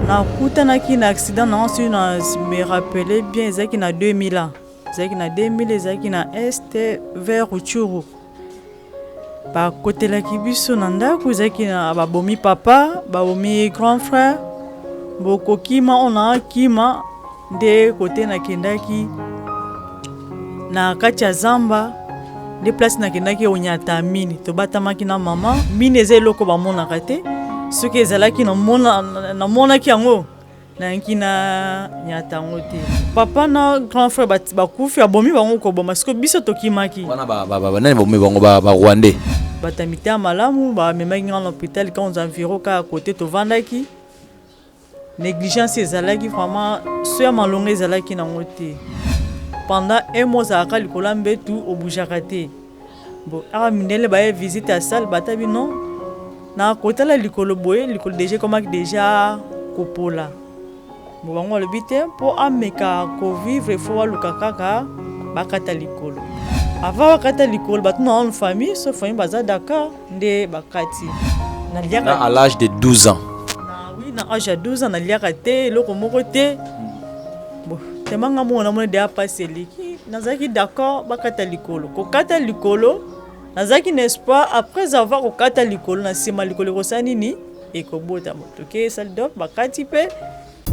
nakutanaki na accident nango soki na me rappele bien ezalaki na 2000 ans ezalaki na 2000 ezalaki na este vers Rutshuru bakotelaki biso na ndako ezalaki na babomi papa babomi grand frère bokokima ona kima nde kote nakendaki na kati ya zamba nde place nakendaki onyata mine tobatamaki na mama mine eza eloko bamonaka te soki ezalaki namonaki yango nayaki na nyata yango te papa na grand frère bakufi abomi bango koboma siko biso tokimaki wana nani babomi bango barwandais batamite ya malamu bamemaki nga na hôpital quand environ kaka kote tovandaki négligence ezalaki vraiment so ya malongo ezalaki nango te pendant un mois ozalaka likolo ya mbetu obujaka te bon aka mindele baye visite ya salle batabi non na kotala likolo boye likolo déjà ekomaki déjà kopola bo bango alobi te mpo ameka kovivre fo waluka kaka bakata likolo avant bakata likolo bato na wana famille so famille baza Dakar nde bakati na à l'âge de 12 ans oui na âge ya 12 ans naliaka te eloko moko te bon temanga mona mona de apasi eleki nazalaki d'accord bakata likolo kokata likolo nazalaki n'espoir après avoir kokata likolo na nsima likolo ekosala nini ekobota moto ke sali dop bakati mpe.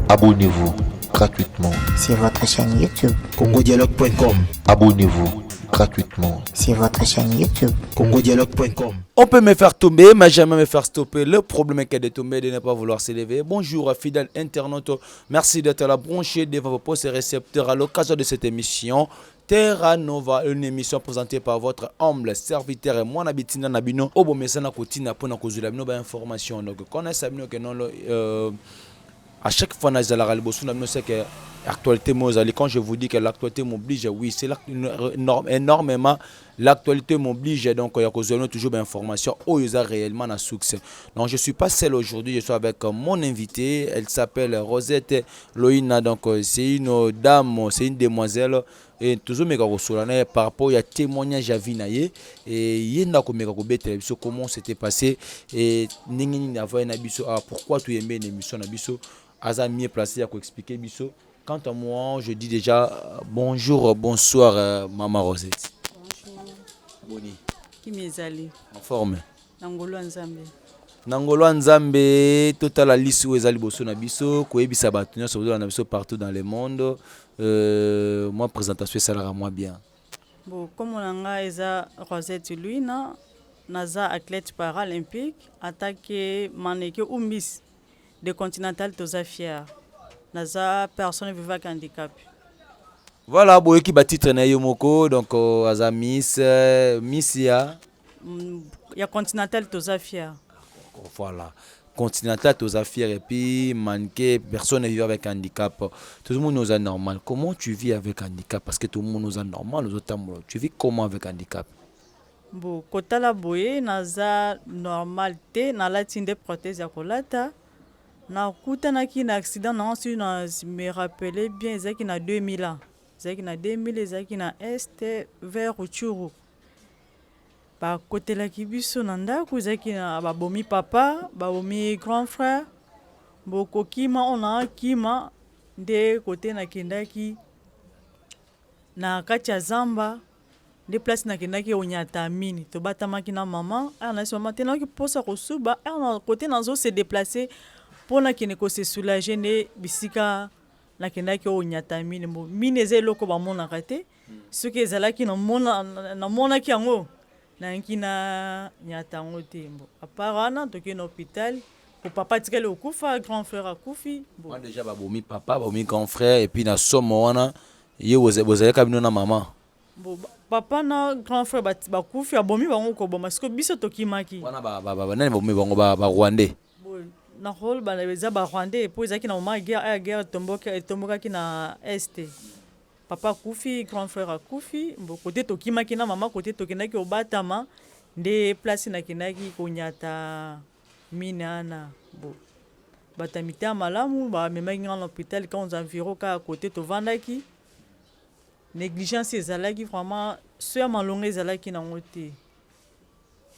Abonnez-vous gratuitement sur votre chaîne YouTube congodialogue.com. Abonnez-vous gratuitement sur votre chaîne YouTube congodialogue.com. On peut me faire tomber, mais jamais me faire stopper. Le problème est que de tomber, de ne pas vouloir s'élever. Bonjour, fidèles internautes. Merci d'être là branché devant vos postes et récepteurs à l'occasion de cette émission. Terra Nova, une émission présentée par votre humble serviteur et moi Nabitina Nabino. Obo mesana kotina pona kozula bino ba information. Donc connaissez bino que non à chaque fois dans la ralbosu nabino c'est que actualité mozali quand je vous dis que l'actualité m'oblige, oui, c'est énormément l'actualité m'oblige donc il y a toujours des informations où il y a réellement un succès. Donc je suis pas seul aujourd'hui, je suis avec mon invité, elle s'appelle Rosette Loïna, donc c'est une dame, c'est une demoiselle et toujours mes gars par rapport à témoignage à Vinaye et yenda ko mega ko betel biso comment c'était passé et ningi na voya na biso pourquoi tu aimais l'émission na biso aza mieux placé à expliquer biso. Quant à moi, je dis déjà bonjour, bonsoir maman Rosette. Bonjour. Boni. Qui m'ezali? En forme. Nangolo Nzambe. Nangolo Nzambe, total la liste où ezali boso na biso, koyebisa bato nyonso na biso partout dans le monde. Moi présentation ça la moi bien. Bon, comme on a eza Rosette Loïna, naza athlète paralympique, attaqué maneke ou miss de Continental Tozafière. Naza personne vivant avec handicap. Voilà, boye ki ba titre na yomoko donc aza miss ya Continental Tozafière. Voilà. Continental Tozafière et puis manqué personne vivant avec handicap. Tout le monde nous a normal. Comment tu vis avec handicap parce que tout le monde nous a normal nous autres tu vis comment avec handicap? Bon, kota la boye naza normalité na latine prothèse ya kolata. Nakutanaki na accident nango soki na me rappele bien ezalaki na 2000 ans ezalaki na 2000 ezalaki na este vers Rutshuru bakotelaki biso na ndako ezalaki na babomi papa babomi grand frère bokokima ona kima nde kote nakendaki na kati ya zamba nde place nakendaki onyata mine tobatamaki na mama nasi mama te naoki mposa kosuba na kote nazo se déplacer pona kene ko se soulager ne bisika nakendaki onyata mine mine eza eloko bamonaka te soki ezalaki namonaki yango nayaki na nyata yango te apart wana toke na hôpital ko papa tikali okufa grand frère akufi moi déjà babomi papa babomi grand frère et puis na somo wana ye bozalaka bino na mama papa na grand frère bakufi abomi bango koboma siko biso tokimaki wana nani babomi bango barwandais na rôle beza barwandais po ezalaki na moment guerre etombokaki na este papa akufi grand frère akufi kote tokimaki na mama kote tokendaki obatama nde place nakendaki konyata mine ana batamite ya malamu bamemaki nga na hôpital quand environ kaka kote tovandaki négligence ezalaki vraiment so ya malongo ezalaki nango te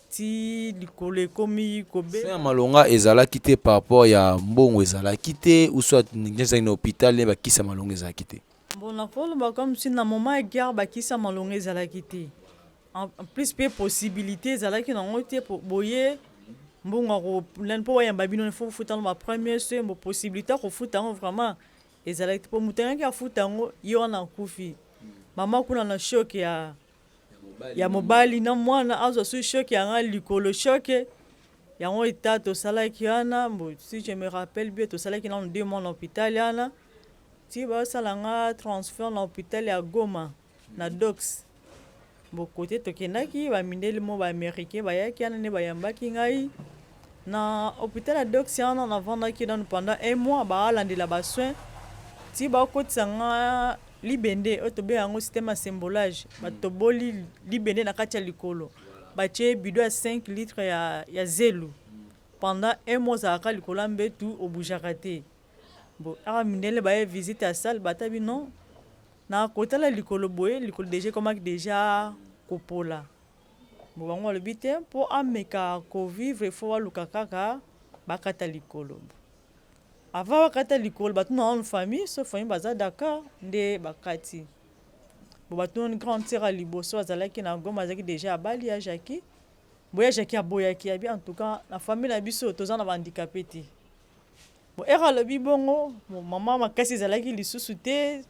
ti likolo ekomi kobe. Fin malonga ezalaki te par rapport ya mbongo ezalaki te ou soit ngeza na hôpital ne bakisa malonga ezalaki te. Bon, na koloba comme si na moment ya guerre bakisa malonga ezalaki te. En plus pe possibilité ezalaki nango te boye mbongo ako po wayamba bino faut futa no ba premier soin bo possibilité ko futa ngo vraiment ezalaki te po mutanga ya futa ngo yo na kufi. Mama kuna na shock ya mobali na mwana azo su shock ya nga likolo shock yango ita to salaki yana bo si je me rappelle bien to salaki na 2 mois na hôpital yana ti ba salanga transfert na hôpital ya Goma na Dox bo côté to kenaki ba mindeli mo ba américain ba yaki yana ne ba yambaki ngai na hôpital ya Dox yana na vendaki dans pendant 1 mois ba alandela ba soin ti ba kotsanga libende otobe yango système assemblage batoboli libende na kati ya likolo batie bido ya 5 litres ya zelu pendant 1 mois azalaka likolo mbetu obujaka te bon aka mindele baye visite ya salle batabi non na kotala likolo boye likolo déjà komaki déjà kopola bon bango alobi te mpo ameka kovivre fo waluka kaka bakata likolo avant bakata likolo bato na une famille so famille baza d'accord nde bakati bo bato na grande sœur à liboso azalaki na Goma azalaki déjà abali ya Jackie boya Jackie aboyaki abi en tout cas na famille na biso toza na handicapé te bo era lobi bongo maman makasi ezalaki lisusu te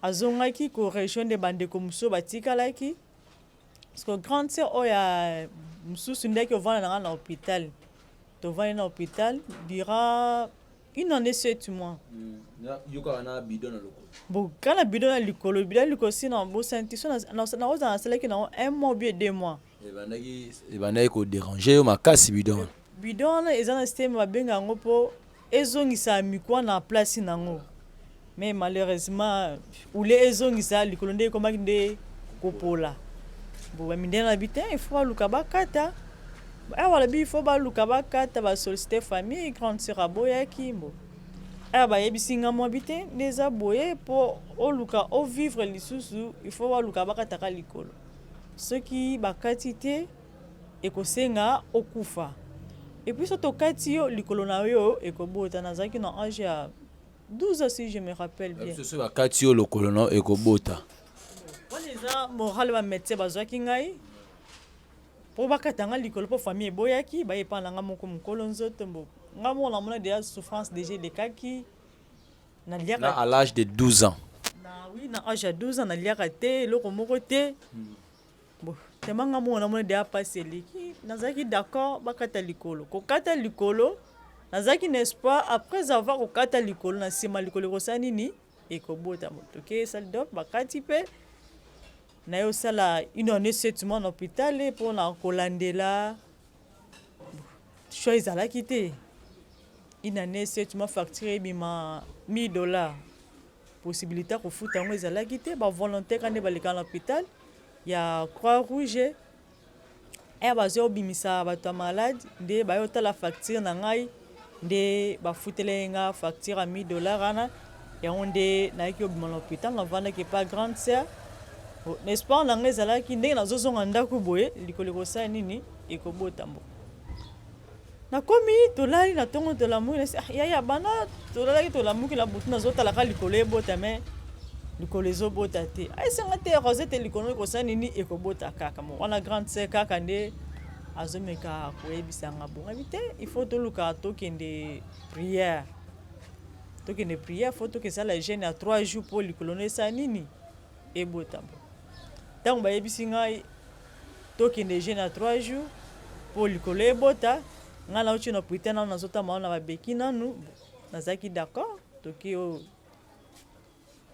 azongaki ko rejoindre bandeko muso batikalaki parce que grande sœur oya mususu ndeki ovanda na hôpital tovandi na hôpital durant 1 année 7 mois. Yoka na bidon na lokolo. Bon, kana bidon na likolo si na bo sentiso na oza seleki na 1 mois ou bien 2 mois. Ebandaki ko déranger makasi bidon. Bidon na eza na système babenga ngo po ezongisa mikwa na place nango. Mais malheureusement ule ezongisa likolo nde komaki nde kopola. Bon, ba mindena bitin il faut luka bakata. Voilà, il faut baluka bakata ba solliciter famille grande sœur aboyaki mbo. Ba yebisinga mo habiter des aboyé pour oluka o vivre lisusu il faut baluka bakata ka likolo. Ceux qui bakati te ekosenga okufa. Et puis soto kati yo likolo na yo ekobota nazaki na âge ya 12 ans si je me rappelle bien. Ce bakati yo lokolo na ekobota. Boneza moral ba médecin bazwaki ngai. Po bakatanga likolo po famille boyaki ba epana moko mukolo nzoto mbo ngamo na mona déjà souffrance déjà de kaki na liaka na à l'âge de 12 ans na oui na âge de 12 ans na liaka te loko moko te bon temanga mona mona déjà passé liki nazaki d'accord bakata likolo ko kata likolo nazaki n'est-ce après avoir ko kata likolo na sima likolo ko sanini et ko bota moto ke salle d'op bakati pe na yo sala 1 année 7 mois en hôpital pour na kolandela choix ezalaki te 1 année 7 mois facture bima $1000 possibilité ko futa ngo ezalaki te ba volontaire quand baleka na hôpital ya Croix Rouge et bazo bimisa bato malade de ba yo tala facture na ngai de ba futele nga facture à $1000 ana ya onde na ki obima na hôpital na vanda ke pas grande sœur. N'est-ce pas na ngai ezalaki ndenge nazozonga ndako boye likolo kosa nini ekobota mbo na komi tolali na tongo tolamu ya bana tolalaki tolamuki na butu nazotalaka likolo ebota me likolo ezobota te ayisenga te rosette likolo kosa nini ekobota kaka mo wana grande sœur kaka nde azomeka koyebisanga bonga bite il faut toluka tokende prière faut tokesala jeûne ya 3 jours po likolo nesa nini ebota mbo tango bayebisi ngai tokende jeûne à 3 jours pour likolo ebota nga na uchi na puita na nazotama na babeki nanu nazaki d'accord toki o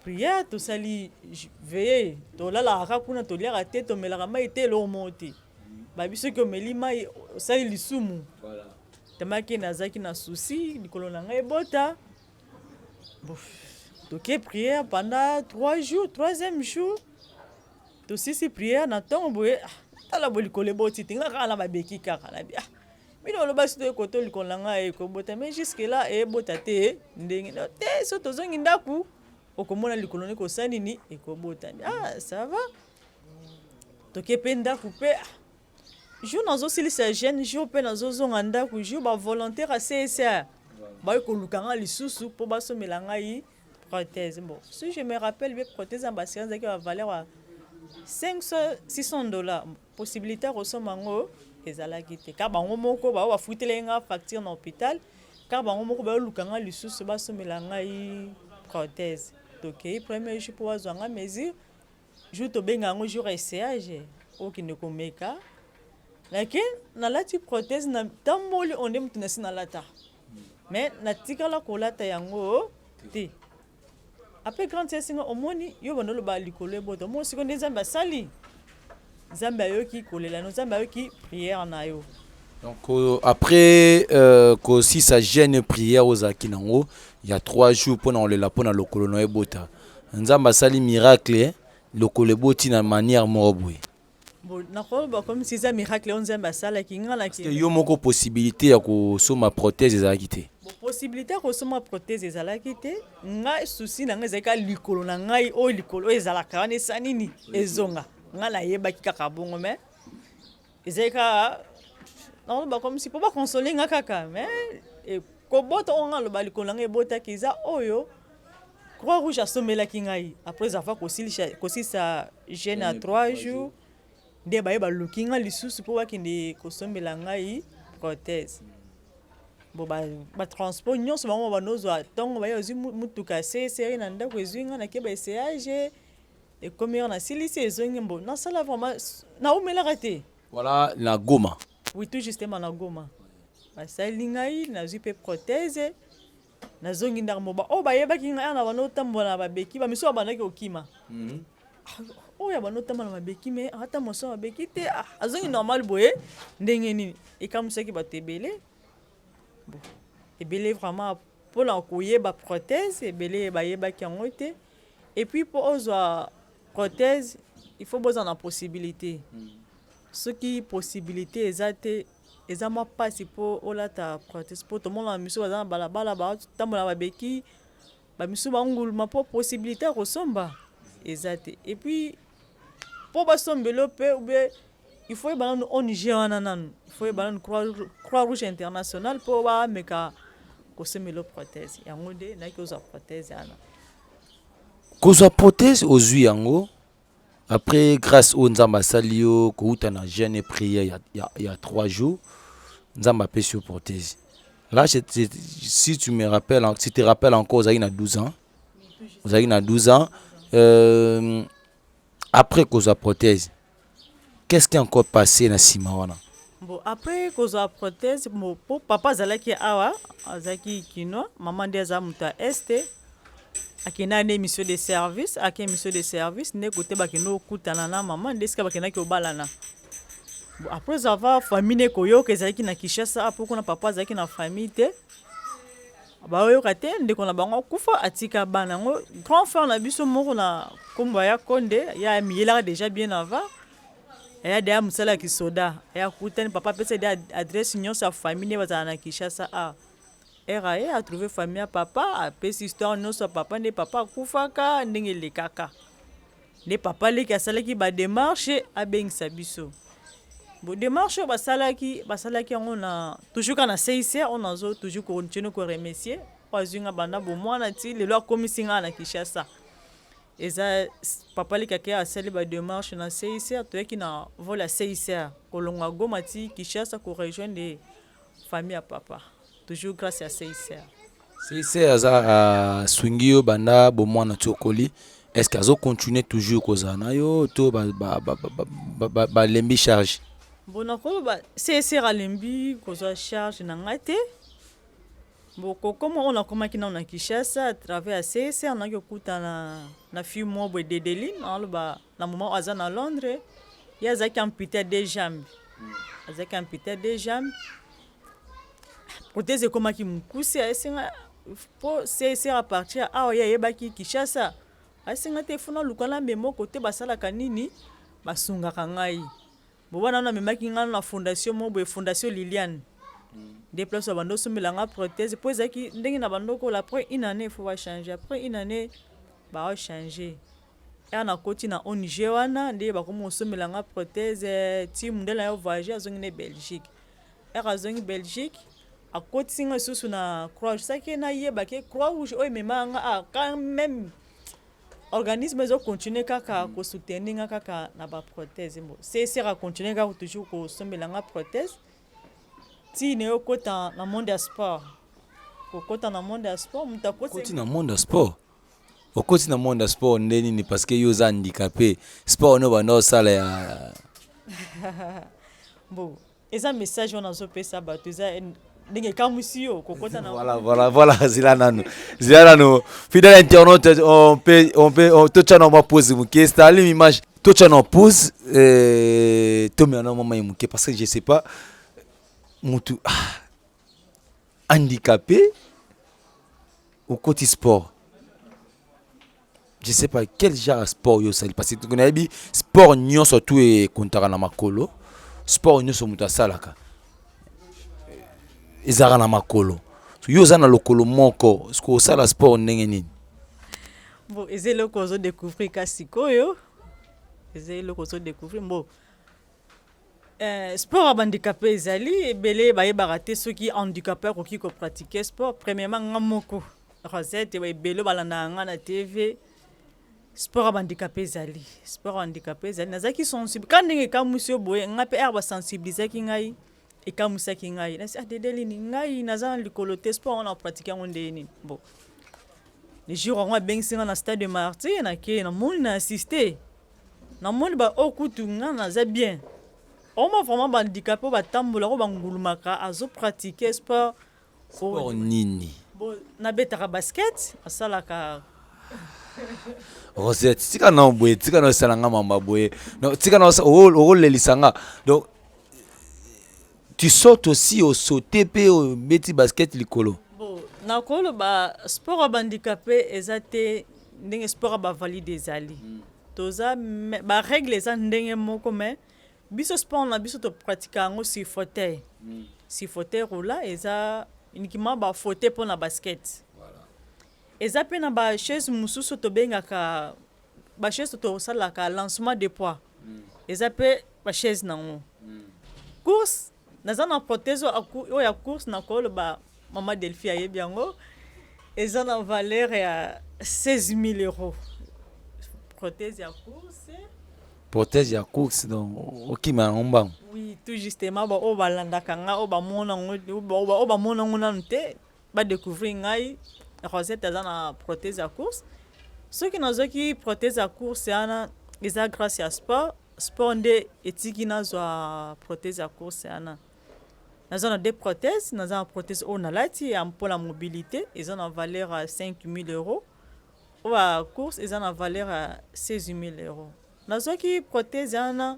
prière tosali veiller tolalaka kuna toliaka te tomelaka mai te elomo te babiso ki omeli mai osali lisumu voilà tamaki nazaki na souci likolo na ngai ebota toki prière pendant 3 jours 3e jour tosisi prière na ntongo boye tala bolikolo eboti te nga kaka na babeki kaka na bia bino loba sito ekoto likolo na ngai ekobota mais jusque là ebota te ndenge te so tozongi ndaku okomona likolo ne kosa nini ekobota ça va toke pe ndaku pe jour nazosilisa jeune jour mpe nazozonga ndako jour bavolontaire ya CSA bayokoluka nga lisusu mpo basomela ngai prothèse. Bon, si je me rappelle bien prothèse en bassurance ezalaki bavaleur ya $500-600 possibilité ya kosomba yango ezalaki te kaka bango moko bao bafuteli nga facture na hôpital kaka bango moko bayoluka nga lisusu basomela ngai prothèse. Tokei premier jour mpo bazwa nga mesure jour tobenga yango jour essayage okende komeka lakini nalati prothèse na tamboli onde mutu nasi nalata mais natikala kolata yango te après grande session omoni yo bandoloba likolo ebota mo siko nde Nzambe asali Nzambe ayoki kolela no Nzambe ayoki prière na yo. Donc après si ça gêne prière aux akinango il y a 3 jours pour on le la pour na lokolo no ebota Nzambe asali miracle lokolo eboti na manière morobwe. Bon nakoloba comme si ça miracle on Nzambe asala ki ngala ki yo moko possibilité ya kosoma prothèse ezalaki te. Possibilité ko soma prothèse ezalaki te nga souci na nga ezalaka likolo na ngai o likolo ezalaka wana esanini ezonga nga na yebaki kaka bongo mais ezalaka nakoloba comme si po ba consoler nga kaka mais kobota onga loba likolo na ngai ebotaki eza oyo Croix Rouge asomelaki ngai après avoir kosilisa jeune à 3 jours nde bayeba luki nga lisusu mpo bakende kosomela ngai prothèse. Bon ba transport nyonso bango banozwa ntongo baye ozwi mutuka CSR na ndako ezwi nga nakeba essayage ekomi na silisi ezongi mbo nasala vraiment naomelaka te. Voilà na Goma. Oui tout justement na Goma basali ngai nazwi mpe prothèse nazongi ndako moba o bayebaki ngai na banotambola na babeki bamiso babandaki okima oyo banotambola na babeki me ata moso babeki te azongi normal boye ndenge nini ekamusaki bato ebele. Bon, ebele vraiment pour la koyeba prothèse ebele bayebaki yango te et puis pour ozwa prothèse il faut besoin de possibilité ce qui possibilité ezate ezama pasi po olata prothèse po tomola na miso bazana balabala ba tambola babeki ba miso banguluma po possibilité kosomba ezate et puis po basombelo pe ube il faut que ONG il faut que Croix Rouge internationale pour meka kosemelo prothèse yango de na koza prothèse ana koza prothèse ozwi yango après grâce au Nzambe salio ko utana jeûne et prière il y a 3 jours Nzambe apesi prothèse là si tu me rappelles si tu te rappelles encore vous avez 12 ans vous avez 12 ans après koza prothèse qu'est-ce qui est encore passé na Simawana? Bon, après cause de prothèse, mon papa zalaki awa, azaki kino, maman des amuta este, akina ne mission de service, akina mission de service, ne côté bakino kutana na maman deska bakina ki obalana. Bon, après avoir famille koyo ke zalaki na Kinshasa, après qu'on a papa zalaki na famille te. Ba oyo kate ndeko na bango kufa atika bana ngo grand frère na biso moko na komba ya Konde, ya miyela déjà bien avant. Il y a des musala qui soda. Il y a coûté papa peut des adresse union sa famille bazana na Kinshasa a. RAE a trouvé famille papa a pèse histoire non sa papa ne papa kufaka ndenge le kaka. Ne papa le ki asala ki ba démarche a bengisa biso. Bo démarche basala ki on a toujours kana CICR on a toujours continuer ko remercier pas une banda bo mwana ti le loi commissionnaire na Kinshasa. Eza papa li kaka asali ba démarche na CICR to yaki na vola CICR kolonga Goma ti Kinshasa ko rejoindre des famille à papa toujours grâce à CICR. CICR za swingio banda bo mwana tokoli est-ce qu'azo continuer toujours kozana yo to ba lembi charge bon ko ba CICR lembi koza charge na ngate. Bon, comme on a commencé na Kinshasa à travers CICR on a yokuta na fille mobo de Dedeline na moment aza na Londres il y a zaki amputé des jambes azaki amputé des jambes prothèse comme qui mkusi asinga pour CICR à partir ya yebaki Kinshasa asinga te funa lukala memo côté basala kanini basunga kangai bo wana na memaki ngana na fondation mobo fondation Liliane. Des places à bando sommet la prothèse pour ça qui ndenge na bando ko après une année il faut changer après une année bah changer na koti na ONG wana nde bakomi osomelanga prothèse ti mundele yo voyage azongi ne Belgique azongi Belgique akotisinga lisusu na Croix saki na yeba ke Croix Rouge oyo ememanga quand même organisme ezokontinue kaka kosoutenir nga kaka na baprothèse mo sesera continue kaka toujours kosombelanga prothèse ti ne okota na monde ya sport kokota na monde ya sport okoti na monde ya sport okoti na monde ya sport nde nini parce que yo oza handicapé sport no banda osala ya bon eza message wana azopesa bato eza ndenge kamusi yo kokota na voilà zila nano fidèle internaute on tocha na pose muke stali image tocha na pose to me na mama muke parce que je sais pas mutu handicapé au côté sport je sais pas quel genre de sport yo sali parce que tu connais bi sport nyon surtout et kontaka na makolo sport nyon so mutu asalaka ezaka na makolo yo za na lokolo moko sko osala sport ndenge nini bon ezelo kozo découvrir kasikoyo ezelo kozo découvrir bon sport à handicapé ezali ebele bayebaka te soki handicapé akoki kopratiquer sport premièrement nga moko Rosette ebele balanda nga na TV sport à handicapé ezali sport handicapé ezali nazaki sensible quand ndenge kamusi yo boye nga pe ba sensibiliser ngai ekamusaki ngai nasi adedeli ni ngai naza likolo te sport on a pratiqué ngo ndeni bon les jours on a bengisinga na stade de Martyr na ke na moni na assister na moni ba okutu nga naza bien on m'a vraiment ba handicapé ba tambola ko bangulumaka azo pratiquer sport nini bon na betaka basket asalaka Rosette tika na boye tika na salanga mamba boye no tika na o lelisanga donc tu sautes aussi au sauter pe au beti basket likolo bon na kolo ba sport ba handicapé ezate ndenge sport ba valide ezali toza ba règle eza ndenge moko mais biso sport na biso to pratika ngo si fauteuil roula eza uniquement ba fauteuil pour na basket voilà eza pe na ba chaise mususu to bengaka ba chaise to salaka lancement de poids eza pe ba chaise nango course naza na prothèse oya course na kolo ba mama Delphi ayebi yango eza na valeur ya 16 000 euros prothèse ya course donc okima ngomba oui tout justement ba o balandaka nga o ba mona ngo o ba mona ngo nanu te ba découvrir ngai Rosette eza na prothèse ya course soki nazoki prothèse ya course ana eza grâce ya sport nde etiki nazwa prothèse ya course ana naza na deux prothèses naza na prothèse oyo nalati ya mpo la mobilité eza na valeur ya 5 000 euros oyo ya course eza na valeur ya 16 000 euros nazwaki prothèse wana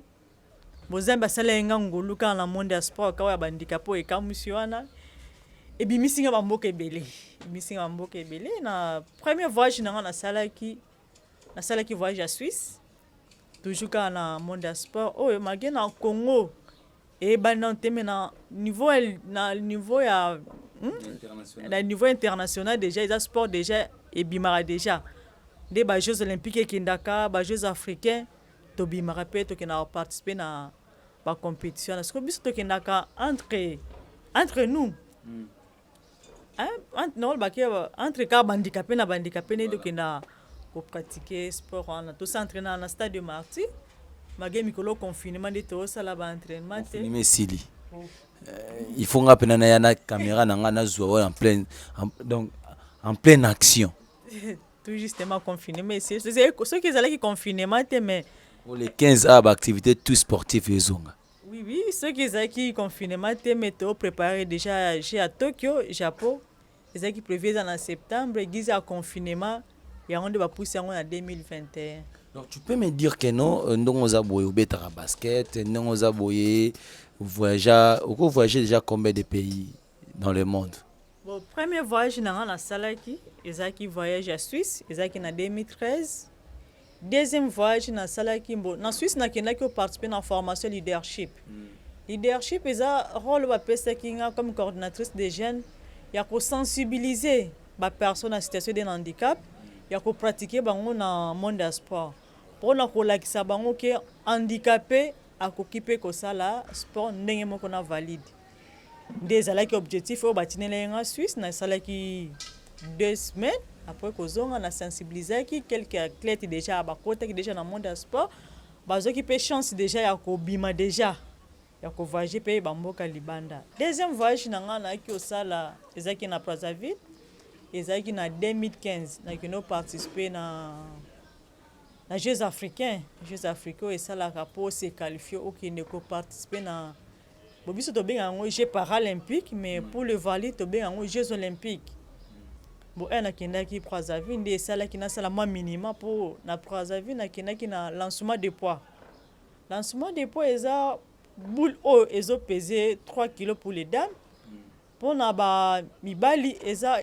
bozambe asala nga ngolu kaka na monde ya sport kawa ya bandikapo oyo ekamusi wana ebimisinga bamboka ebele na premier voyage nanga nasalaki voyage ya Suisse toujours kaka na monde ya sport oyo mage na Congo ebana teme na niveau international déjà eza sport déjà ebimaka déjà nde ba Jeux olympiques ekendaka ba Jeux africains tobimaka mpe tokendaka participer na bacompétition parce que biso tokendaka entre nous entre ka bandicapé na bandicapé nde tokenda kopratiquer sport wana tosentraîna na stade de Martyr mage mikolo confinement nde tosala baentraînement te esili il faut nga pena na yana caméra na nga nazwa en pleine action tout justement confinement ici ceux qui allaient qui confinement mais pour les 15 heures d'activité tout sportif ezonga oui ceux qui allaient qui confinement mais to préparé déjà chez à Tokyo Japon les qui prévu en septembre ils à confinement et on va pousser en 2021. Donc tu peux me dire que non ndongo za boye obetaka basket ndongo za boye voyager déjà combien de pays dans le monde? Bon, premier voyage na salaki ezaki voyage à Suisse ezaki na 2013. Deuxième voyage na salaki na Suisse na kendaki participer na formation leadership. Leadership eza rôle ba pesaki nga comme coordinatrice des jeunes ya ko sensibiliser ba personnes en situation de handicap ya ko pratiquer bango na monde ya sport. mpona kolakisa bango ke handicapé akoki mpe kosala sport ndenge moko na valide nde ezalaki objectif oyo batinela nga Suisse nasalaki 2 semaines après kozonga na sensibilisaki quelques athlètes déjà bakotaki déjà na monde ya sport bazwaki mpe chance déjà ya kobima déjà ya kovoyage mpe bamboka libanda. Deuxième voyage na nga naaki osala ezalaki na Brazzaville ezalaki na 2015 nakino participer na Jeux africains oyo esalaka mpo se qualifier okende koparticiper na bobiso tobenga yango Jeux paralympiques mais pour le valide tobenga yango Jeux olympiques. Bon nakendaki Brazzaville nde esalaki nasala mwa minima mpo na Brazzaville nakendaki na lancement de poids. Lancement de poids eza boule oyo ezopese 3 kg pour les dames mpona bamibali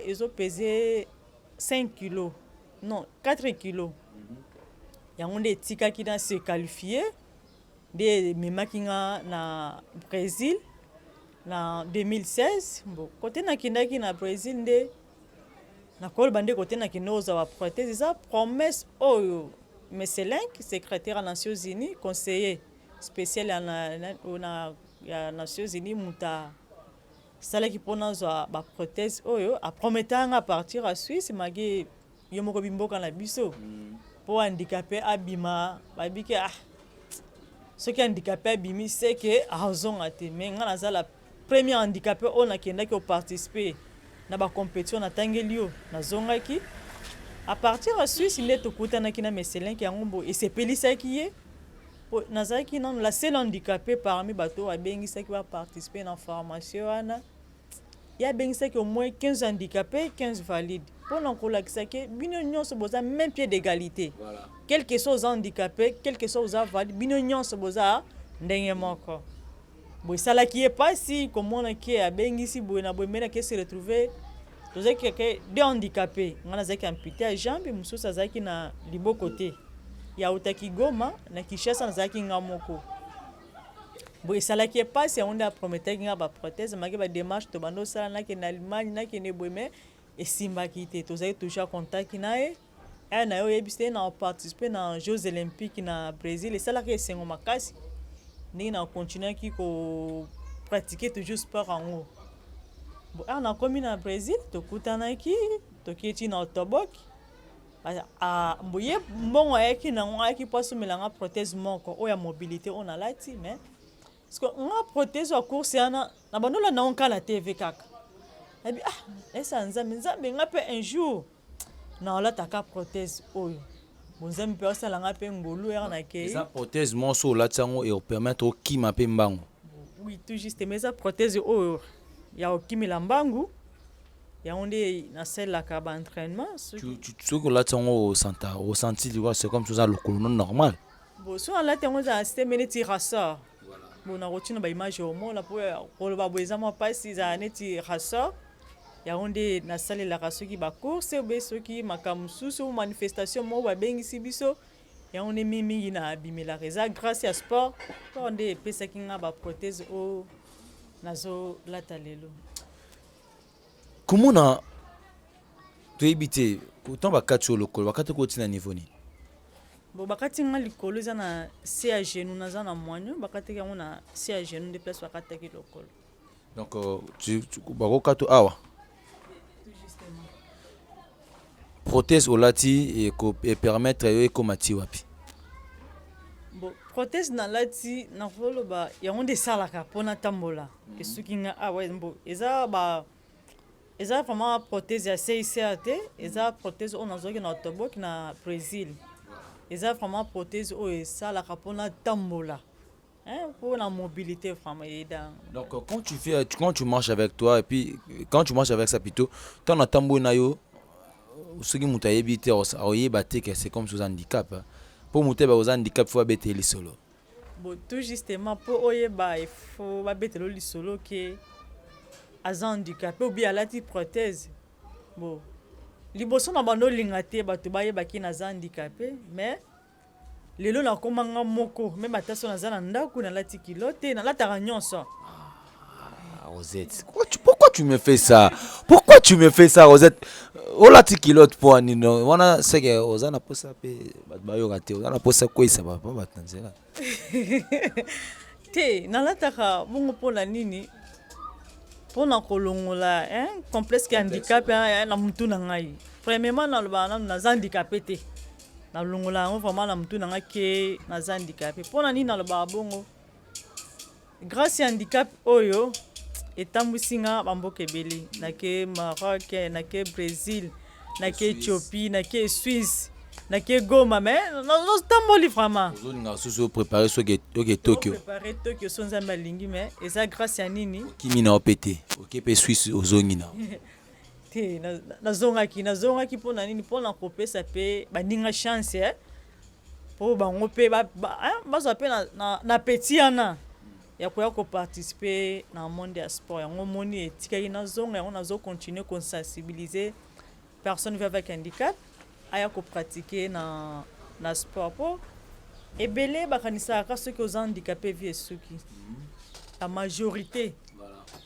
ezopese 5 kg non 4 kg yango nde etikaki na se qualifier nde ememaki nga na Brésil na 2016. Bon kote nakendaki na Brésil nde nakoloba nde kote nakende ozwa prothèse eza promesse oyo Messelenk secrétaire à Nations Unies conseiller spécial ya Nations Unies muta salaki mpona zwa baprothèse oyo aprometanga a partir à Suisse magi yo moko bimboka na biso mpo handicapé abima babiki soki handicapé abimi c'est que azonga te mais nga nazala premier handicapé oyo nakendaki oparticiper na bacompétition natangeli yo nazongaki à partir à Suisse nde tokutanaki na Messelenk yango bo esepelisaki ye nazalaki nano la seule handicapé parmi bato abengisaki baparticiper na formation wana ye abengisaki au moins 15 handicapés 15 valides mpona kolakisaki bino nyonso boza même pied d'égalité quel que soit oza handicapé quel que soit oza valide bino nyonso boza ndenge moko boye esalaki ye mpasi komonaki abengisi boye na boye mpe nake se retrouver tozalaki keke 2 handicapé nga nazalaki amputé ya jambe mosusu azalaki na liboko te yautaki Goma na Kinshasa nazalaki nga moko boye esalaki ye mpasi yango nde aprometaki nga baprothèse maki badémarche tobanda osala nakende Allemagne nakende boye me esimbaki te tozalaki toujours contaki na ye na ye oyebisi ye na oparticipe na Jeux olympiques na Brésil esalaki esengo makasi ndenge na continuaki kopratike toujours sport yango. Bo nakomi na Brésil tokutanaki toketi na otoboki boye mbongo ayaki nango ayaki mpo asomelanga prothèse moko oyo ya mobilité oyo nalati mais parce que nga prothèse ya course yana na bandola nango nka na TV kaka abi esa nzambe nga mpe un jour naolataka prothèse oyo bonzambe mpe osalanga mpe ngolu ere nakei eza prothèse moso olati yango eopermettre okima mpe mbangu. Oui tout juste mais eza prothèse oyo ya okimela mbangu yango nde nasalelaka baentraînement soki olati yango osenti likwa c'est comme toza lokolo non normal bo so alati yango eza systeme neti rassort bo nakotina baimage omona mpo koloba bo eza mwa mpasi ezala neti rassort yango nde nasalelaka soki bacourse obe soki makambo mosusu manifestation moko babengisi biso yango nde mingi na bimelaka eza grâce ya sport mpo nde epesaki nga baprothèse oyo nazolata lelo. komona toyebi te kotan bakati oyo lokolo bakati kotina niveau nini bo bakati nga likolo eza na se ya genou naza na moignon bakataki yango na se ya genou nde place bakataki lokolo donc bakokata awa prothèse olati epermettre yo ekoma ti wapi. Bon prothèse nalati nakoloba yango nde esalaka mpona tambola esuki nga bo eza vraiment prothèse ya CICR te eza prothèse oyo nazwaki na otoboki na Brésil eza vraiment prothèse oyo esalaka mpona tambola pour la mobilité vraiment aidant. Donc quand tu marches avec toi et puis quand tu marches avec ça plutôt tant na tambo na yo soki muta yebite oyeba te que c'est comme sous handicap pour muta ba aux handicap faut abeteli solo. Bon tout justement pour oyeba il faut abetelo li solo que aza handicapé ou bien alati prothèse bon liboso na bando lingate bato bayebaki naza handicapé mais lelo nakomanga moko même ataso naza na ndako nalati kilote nalataka nyonso. Rosette, pourquoi tu me fais ça? Pourquoi tu me fais ça, Rosette? olati kilote po anino wana seke oza na posa pe bato bayoka te oza na posa kweyisa bato bato na nzela te nalataka bongo mpona nini mpona kolongola complexe ya handicap na mutu na ngai premièrement nalobaka nanu naza handicapé te nalongola yango vraiment na mutu na ngai ke naza handicapé mpona nini nalobaka bongo grâce ya handicap oyo etambwisi nga bamboka ebele nake Maroc nake Brésil nake Éthiopie nake Suisse nake Goma mais nazotamboli vraiment ozolinga susu préparé soki Tokyo préparé Tokyo so nzambe alingi mais eza grâce ya nini okimi na ope te oke mpe Suisse ozongi na te nazongaki mpona nini mpona kopesa mpe baninga chance mpo bango mpe bazwa mpe na peti wana ya koya koparticipe na monde ya sport yango moni etikaki nazonga yango nazocontinue kosensibiliser personne vivant avec handicap aya kopratike na sport mpo ebele bakanisaka soki oza handicapé vie esuki la majorité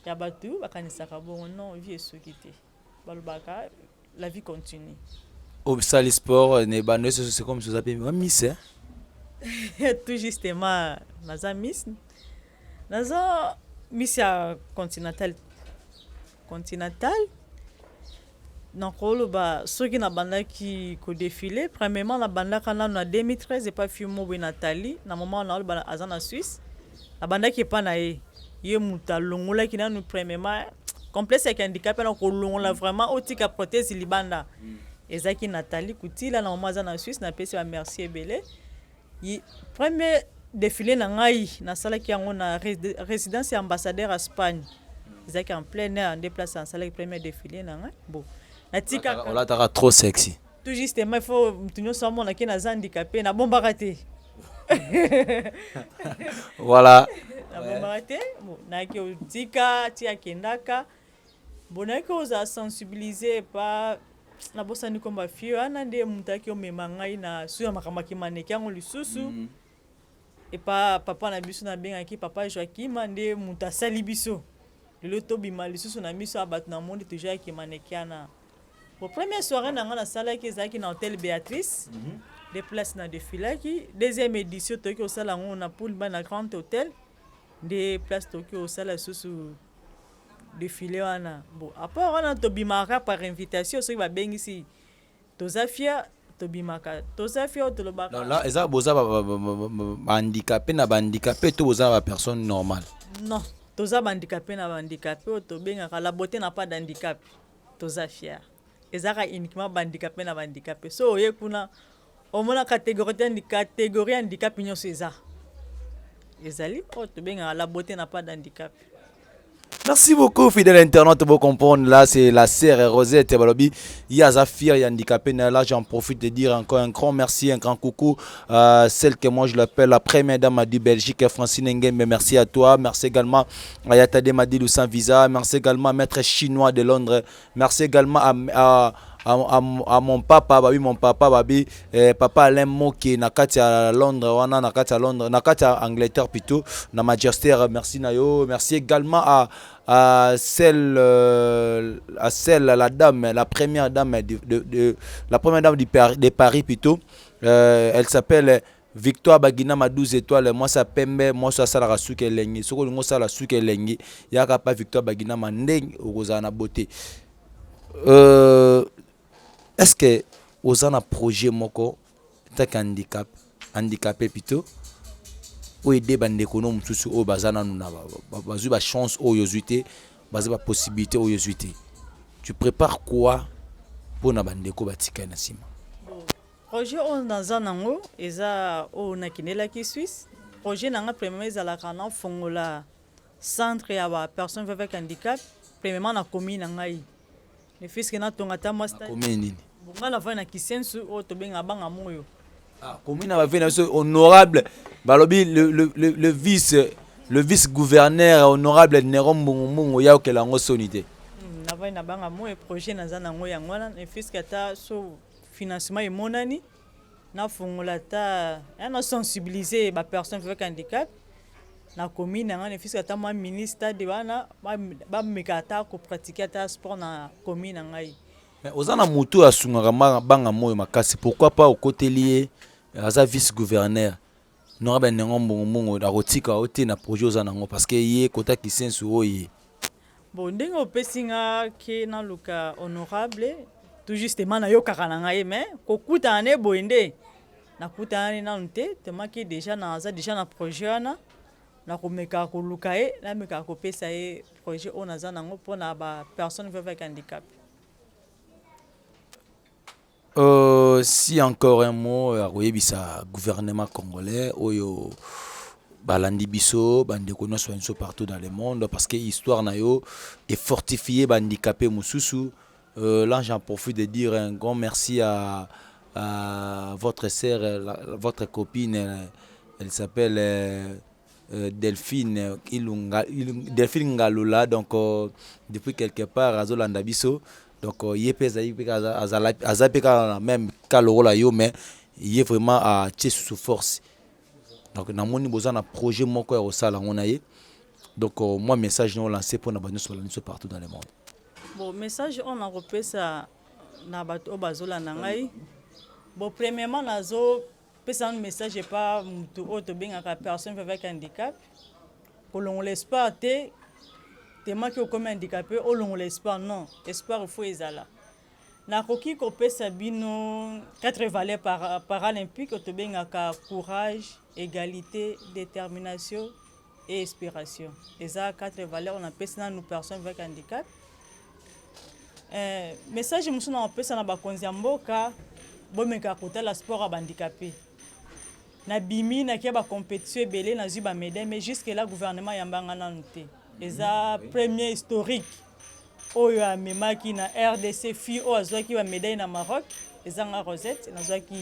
ya bato bakanisaka bongo non vie esuki te balobaka la vie continue obsali sport ne bano c'est comme ça pe miss tout justement naza miss ya continental nakoloba soki nabandaki kodefile premièrement nabandaka nanu na 2013 epa fille mo boye Nathalie na moment naoloba aza na Suisse nabandaki epa na ye mutu alongolaki nanu premièrement complexe ya handicap na kolongola vraiment otika prothèse libanda ezaki Nathalie Kutila na moment aza na Suisse napesi ba merci ebele premier défilé na ngai nasalaki yango na résidence ya ambassadeur à Espagne ezaki en plein air en déplace nasalaki premier défilé na ngai bon natika olataka trop sexy tout justement il faut mutu nyonso amonaki naza handicapé nabombaka te voilà nabombaka te bon nayaki otika ti akendaka bon nayaki ozala sensibiliser pa nabosani komba fille wana nde mutu ayaki omema ngai na suya makambo akimaneki yango lisusu epa papa na biso nabengaki papa Joaquim nde mutu asali biso lelo tobima lisusu na miso ya bato na monde toujours akimaneki yana bon première soirée na nga nasalaki ezalaki na hôtel Béatrice de place na defilaki deuxième édition toki osala yango na poule ba na grand hôtel nde place toki osala lisusu défilé wana bon après wana tobimaka par invitation soki babengisi toza fier tobimaka toza fier tolobaka là eza boza handicapé na handicapé to boza ba personne normale non toza handicapé na handicapé tobengaka la beauté n'a pas d'handicap toza fier ezaka uniquement handicapé na handicapé so oye kuna omona catégorie handicap nyonso ezali tobengaka la beauté n'a pas d'handicap. Merci beaucoup, fidèle internaute. Pour comprendre, là, c'est la sœur Rosette Balobi. Yazafir, handicapé. Là, j'en profite de dire encore un grand merci, un grand coucou. Celle que moi je l'appelle la première dame du Belgique, Francine Nguembe. Merci à toi. Merci également à Yatade Madilou sans visa. Merci également à Maître Chinois de Londres. Merci également à mon papa, babi, mon papa, babi, papa Alain Moki, nakati à Londres, wana nakati à Londres, nakati à Angleterre plutôt, na Manchester. Merci Nayo. Merci également à celle, la dame, la première dame la première dame de Paris plutôt. Elle s'appelle Victoire Bagina 12 étoiles. Moi ça pembe, moi ça sala suke lengi. Soko ngo sala suke lengi. Yaka pas Victoire Bagina mandeng ozana beauté. Est-ce que ozana projet moko tak handicapé plutôt ou aider bandeko no mususu o bazana nuna bazu ba chance o yozuité bazu ba possibilité o yozuité tu prépares quoi pour na bandeko batika na sima projet on dans nango eza o na kinela ki Suisse projet nanga premièrement ezalaka na fongola centre ya ba personne avec handicap premièrement na commune ngai le fils que na tonga ta master commune nini bonga na vana kisensu o to benga banga moyo. Ah, commune va venir honorable balobi le vice gouverneur honorable Nerom Mungu ya okelango sonité na vai na banga mo projet na za nango ya ngwana ne fiska ta so financement e monani na fongola ta na sensibiliser ba personne avec handicap na commune na ne fiska ta ma ministre de wana ba mekata ko pratiquer ta sport na commune ngai Mais ozana mutu asungaka banga moyo makasi, pourquoi pas au côté lié à vice-gouverneur. Non ben nengo mbongo akotika ote na projet ozana ngo parce que yé kota kisensu oye. Bon ndenge opesi nga ke na luka honorable tout justement na yo kaka na ngai mais kokutana ne boye nde nakutana ne nanu te temaki déjà na projet wana nakomeka koluka ye nameka kopesa ye projet oyo naza nango mpona bapersone veuve avec handicap. Si encore un mot akoyebisa gouvernement congolais oyo balandi biso bandeko nyonso biso partout dans le monde parce que histoire na yo est fortifiée bandicapé mususu. Là j'en profite de dire un grand merci à votre sœur, votre copine, elle s'appelle Delphine Delphine Ngalula, donc depuis quelque part azolanda biso. Donc il est même calorola yo mais il est vraiment à sous force. Donc na moni besoin un projet moko ya osala ngona ye. Donc moi message non lancé pour na banu sur partout dans le monde. Bon message on a repesa na bato bazola na ngai. Bon premièrement nazo pesa un message pas mutu auto bengaka personne avec handicap. Pour l'on l'espoir te tellement que comme handicapé au long l'espoir non espoir il faut ezala na koki ko pesa bino 4 valeurs paralympiques to bengaka courage, égalité, détermination et inspiration. Eza 4 valeurs on appelle ça nous personnes avec handicap. Message musuna on pesa na bakonzi mboka bomeka kotala sport à handicapé. Na bimi na kia ba compétition belé na zuba médaille mais jusque là gouvernement yambanga na nté. Eza premier historique oyo amemaki na RDC fi o azwaki ba médaille na Maroc ezanga Rosette nazwaki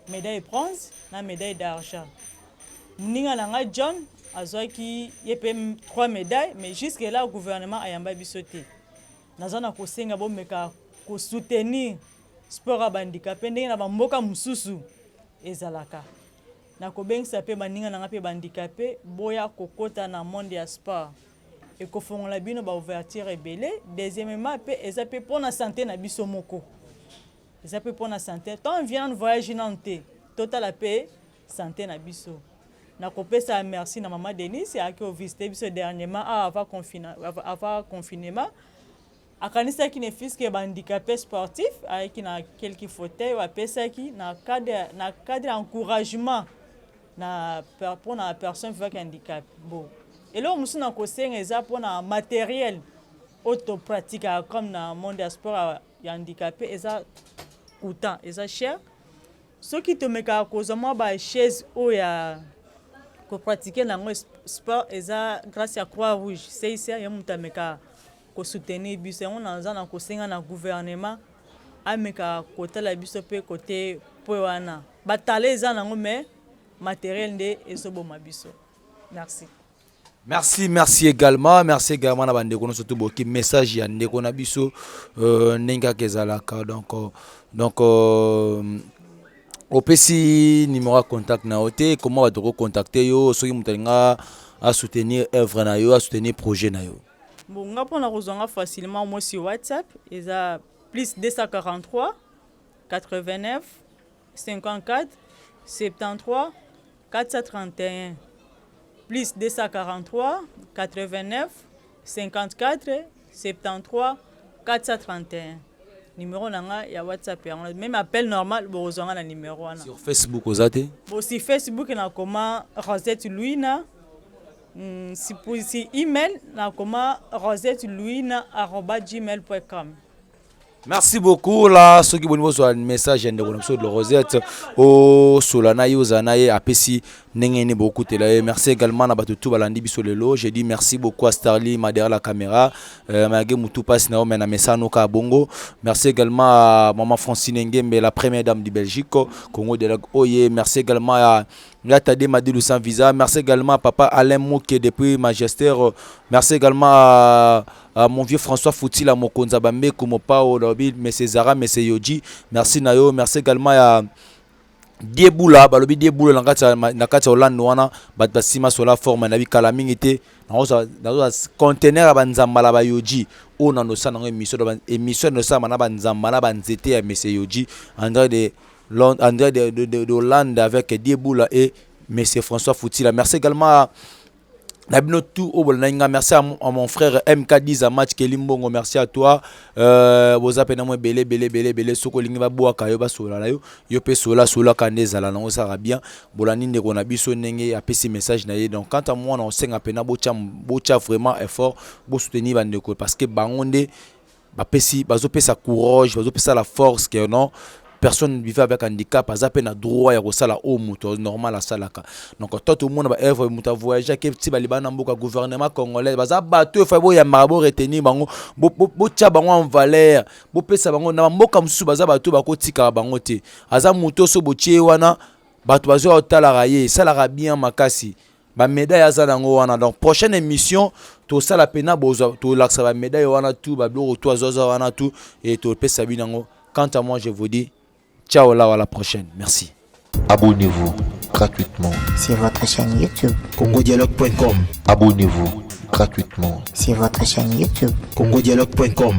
médaille bronze na médaille d'argent. Mninga nanga John azwaki yepe 3 médailles mais jusque là gouvernement ayamba bisoté. Nazana ko senga bomeka ko soutenir sport à handicapé ndenge na bamboka mususu ezalaka. Na kobengisa pe baninga nanga pe handicapé boya kokota na monde ya sport. Et ko fongola bino ba ouverture ebele. Deuxièmement pe eza pe pour na santé na biso moko. Eza pe pour na santé. Tant vient voyage nanté. Total pe santé na biso. Na kopesa merci na maman Denise a ko visiter biso dernièrement avant confinement. Akanisa ki ne fils que handicapé sportif avec na quelques fauteuils wa pesa ki na cadre encouragement na pour na personne avec handicap. Bon. Et là, nous sommes en pour un matériel autopratique comme dans le monde du sport handicapé, et ça coûtant, et ça cher. Ce qui te met à cause de moi, chaise où il y a pratiquer dans le sport, et ça grâce à Croix-Rouge, c'est ici il y a muta meka ko soutenir biso on a na ko senga na gouvernement ameka côté la biso pe côté poana. Batale za nango mais matériel nde esobo mabiso. Merci. Merci également na bande kono surtout boki message ya ndeko na biso nenga kezalaka donc opesi numéro de contact na ote comment va te contacter yo soki mutalinga à soutenir œuvre na yo à soutenir projet na yo. Bon nga pona kozanga facilement moi sur WhatsApp eza plus 243 89 54 73 431 plus 243 89 54 73 431. Numéro nanga ya WhatsApp ya même appel normal bozanga na numéro wana. Sur Facebook ozate? Bon si Facebook na comment Rosette Louina si email na comment rosettelouina@gmail.com. Merci beaucoup là ceux qui vont voir un message de de Rosette au Solana Yozanaye apesi nengeni beaucoup tela. Merci également à Batutu balandi biso lelo. Je dis merci beaucoup à Starly derrière la caméra. Magé mutu passe na omena mesano ka bongo. Merci également à maman Francine Ngembe la première dame du Belgique Congo de la Oye. Merci également à Tade Madilou sans visa. Merci également à papa Alain Mouké depuis Magester. Merci également à mon vieux François Fouti la Mokonza Bambe Kumopao Lobi, M. Zara, M. Yoji. Merci Nayo. Merci également à Dieboula balobi Dieboula na kati Hollande wana bat sima sola forme na bi kala mingi te na conteneur banzamba la bayoji ona no sana émission no sama na banzamba na banzete ya monsieur Yoji André de Hollande avec Dieboula et monsieur François Foutila. Merci également merci à mon frère MK10 à match Kelimbongo, merci à toi. Vous appelez moi belé soko lingi ba boaka yo ba sola la yo pe sola kaneza la non ça va bien. Bolani ne kona biso nenge a pesi message na ye. Donc quant à moi on senga pena bocha vraiment effort bo soutenir bandeko parce que bangonde ba pesi bazo pesa courage, bazo pesa la force que non personne vivant avec handicap a peine droit ya kosala o moto normal à salaka. Donc tout le monde va œuvre muta voyager que petit balibana mboka gouvernement congolais baza bateau fa bo ya marabo retenir bango bo tia bango en valeur bo pesa bango na mboka musu baza bateau bakotika bango te aza moto so botie wana bato bazo otala raye sala bien makasi ba médaille aza nango wana. Donc prochaine émission to sala pena bozo to laksa ba médaille wana tout ba bloko to azoza wana tout et to pesa binango. Quant à moi je vous dis ciao là à la prochaine. Merci. Abonnez-vous gratuitement sur votre chaîne YouTube. congodialogue.com. Abonnez-vous gratuitement sur votre chaîne YouTube. congodialogue.com.